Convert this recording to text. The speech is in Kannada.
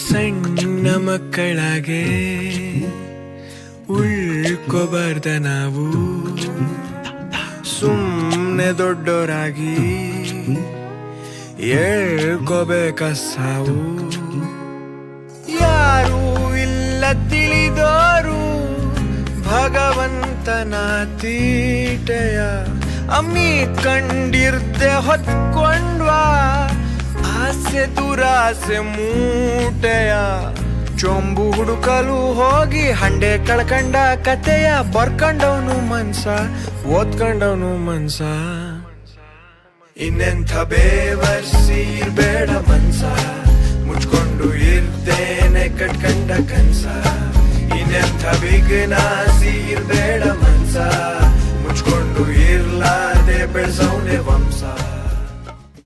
ಸಣ್ಣ ಮಕ್ಕಳಾಗೆ ಉಳ್ಕೋಬಾರ್ದ ನಾವು, ಸುಮ್ನೆ ದೊಡ್ಡೋರಾಗಿ ಹೇಳ್ಕೋಬೇಕ ಸಾವು. ಯಾರೂ ಇಲ್ಲ ತಿಳಿದೋರು ಭಗವಂತನ ತೀಟೆಯ, ಅಮ್ಮಿ ಕಂಡಿರ್ದೆ ಹೊತ್ಕೊಂಡ್ವಾ ಆಸೆ ದುರಾಸೆ ಮೂಟೆಯ. ಚೊಂಬು ಹುಡುಕಲು ಹೋಗಿ ಹಂಡೆ ಕಳ್ಕಂಡ ಕತೆಯ, ಬರ್ಕಂಡವನು ಮನ್ಸ ಓದ್ಕಂಡವನು ಮನ್ಸ. ಇನ್ನೆಂಥ ಬೇವರ್ಸಿ ಇರ್ಬೇಡ ಮನ್ಸ, ಮುಚ್ಕೊಂಡು ಇರ್ತೇನೆ ಕಟ್ಕಂಡ ಕನ್ಸ. ಇನ್ನೆಂಥ ವಿಘ್ನಾಸಿ ಇರ್ಬೇಡ ಮನ್ಸ, ಮುಚ್ಕೊಂಡು ಇರ್ಲಾದೆ ಬೆಳ್ಸವ್ನೆ ವಂಶ.